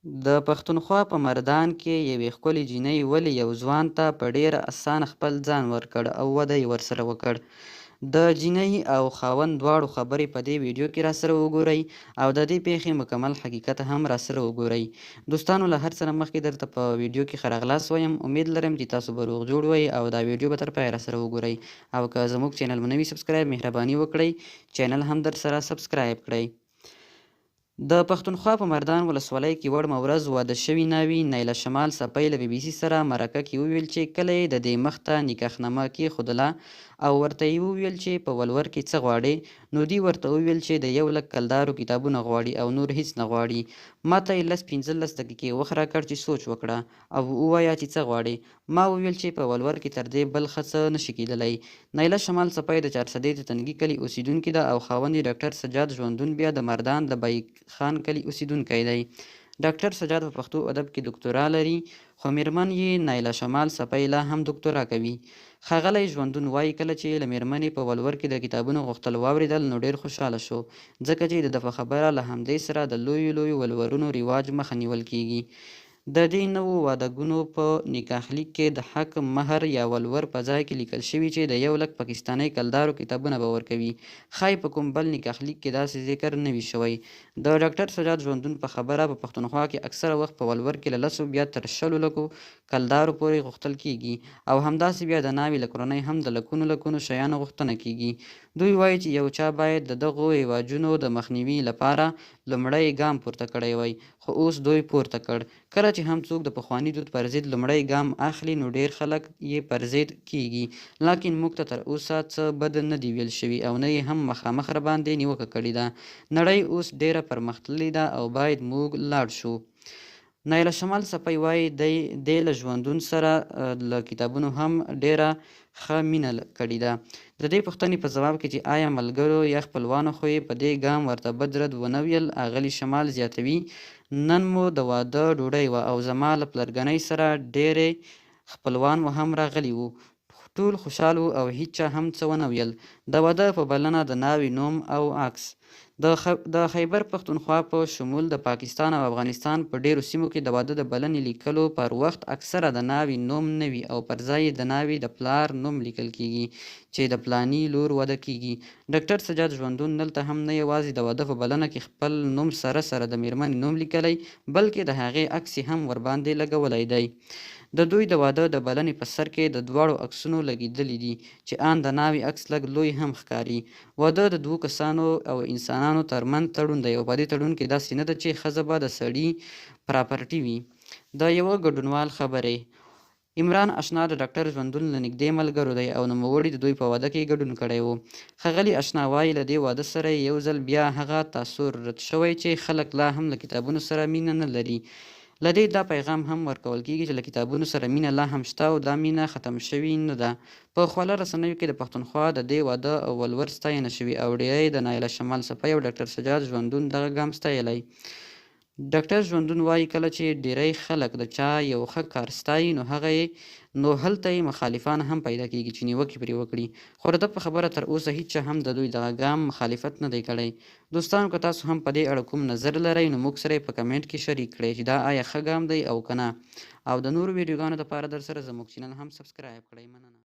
د پښتونخوا په مردان کې یوې ښکلې جینۍ ولې یو ځوان ته په ډېره اسانه خپل ځان ورکړ او واده یې ورسره وکړ. د جینۍ او خاوند دواړو خبرې په دې ویډیو کې راسره وګورئ او د دې پیښې مکمل حقیقت هم راسره وګورئ. دوستانو، له هر څه نه مخکې درته په ویډیو کې ښه راغلاست وایم. امید لرم چې تاسو به روغ جوړ وئ او دا ویډیو به تر پایه راسره وګورئ، او که زموږ چینل مو نه وي سبسکرایب، مهرباني وکړئ چینل هم درسره سبسکرایب کړئ. د پښتونخوا په مردان ولسوالۍ کې وړمه ورځ واده شوې ناوې نیله شمال څپۍ له BBC سره مرکه کې وویل چې کله یې د دې مخ ته نکاحنامه کېښودله او ورته یې وویل چې په ولور کې څه غواړې، نو دوی ورته وویل چې د 1,00,000 کلدارو کتابونه غواړي او نور هیڅ نه غواړي. ماته یې 15 دقیقې وخت راکړ چې سوچ وکړه او ووایه چې څه غواړې. ما وویل چې په ولور کې تر دې بل ښه څه نشي کېدلی. نیله شمال څپۍ د چارسدې د تنګي کلي اوسیدونکې ده او خاوند یې ډاکټر سجاد ژوندون بیا د مردان د بیک خان کلي اوسیدونکی دی. ډاکټر سجاد په پښتو ادب کې دکتورا لري، خو میرمن یې نیله شمال څپۍ لا هم دکتورا کوي. ښاغلی ژوندون وایي کله چې له میرمنې په ولور کې د کتابونو غوښتل واورېدل نو ډېر خوشحاله شو، ځکه چې د ده په خبره له همدې سره د لویو ولورونو رواج مخه نیول کېږي. د دې نوو وعدهګونو په نکاح لیک کې د حق مهر یا ولور په ځای کې لیکل شوي چې د 1,00,000 پاکستاني کلدارو کتابونه به ورکوي. ښایي په کوم بل نکاح لیک کې داسې ذکر نه وي شوی. د ډاکټر سجاد ژوندون په خبره په پښتونخوا کې اکثره وخت په ولور کې له 10 بیا تر 100 کلدارو پورې غوښتل کېږي، او همداسې بیا د ناوې له کورنۍ هم د لکونو شیانو غوښتنه کېږي. دوی وایي چې یو چا باید د دغو رواجونو د مخنیوي لپاره لومړی ګام پورته کړی وای، خو اوس دوی پورته کړ. کله چې هم څوک د پخواني دود پر ضد لومړی ګام اخلي نو ډېر خلک یې پر ضد کېږي. لاکن موږ ته تر اوسه څه بد نه دی ویل شوي او نه یې هم مخامخ راباندې نیوکه کړې ده. نړۍ اوس ډېره پرمختللې ده او باید موږ لاړ شو. نیله شمال څپۍ وایي دی له ژوندون سره له کتابونو هم ډېره ښه مینه کړې ده. د دې پوښتنې په ځواب کې چې آیا ملګرو یا خپلوانو خو یې په دې ګام ورته بد رد ونه ویل، اغلې شمال زیاتوي: نن مو د واده ډوډۍ وه او زما له پلرګنۍ سره ډېرې خپلوان مو هم راغلي وو. ټول خوشحال وو او هیچا هم څه ونه ویل. د واده په بلنه د ناوې نوم او عکس: د خیبر پښتونخوا په شمول د پاکستان او افغانستان په ډیرو سیمو کې د واده د بلنې لیکلو پر وخت اکثره د ناوې نوم نه وي او پر ځای د ناوې د پلار نوم لیکل کېږي چې د پلاني لور واده کېږي. ډاکټر سجاد ژوندون دلته هم نه یوازې د واده په بلنه کې خپل نوم سره د میرمنې نوم لیکلی، بلکې د هغې عکس هم ورباندې لګولی دی. د دوی د واده د بلنې په سر کې د دواړو عکسونو لګېدلي دي چې ان د ناوې عکس لږ لوی هم ښکاري. واده د دوو کسانو او انسانانو ترمنځ تړون دی او په دې تړون کې داسې نه ده چې ښځه به د سړي پراپرټي وي. د یوه ګډونوال خبرې: عمران اشنا د ډاکټر ژوندون له نږدې ملګرو دی او نوموړي د دوی په واده کې ګډون کړی و. ښاغلي اشنا وایي له دې واده سره یو ځل بیا هغه تاثر رد شوی چې خلک لا هم له کتابونو سره مینه نه لري. له دې دا پیغام هم ورکول کېږي چې له کتابونو سره مینه لا هم شته او دا مینه ختم شوې نه ده. په خواله رسنیو کې د پښتونخوا د دې واده او ولور ستاینه شوې او ډیری د نایله شمال څپۍ او ډاکټر سجاد ژوندون دغه ګام ستایلی. ډاکټر ژوندون وایي کله چې ډیری خلک د چا یو ښه کار ستایي نو هلته یې مخالفان هم پیدا کېږي چې نیوکې پرې وکړي، خو د ده په خبره تر اوسه هیچا هم د دوی دغه ګام مخالفت نه دی کړی. دوستانو، که تاسو هم په دې اړه کوم نظر لرئ نو موږ سره یې په کمنټ کې شریک کړئ چې دا آیا ښه ګام دی او که نه، او د نورو ویډیوګانو لپاره درسره زموږ چینل هم سبسکرایب کړئ. مننه.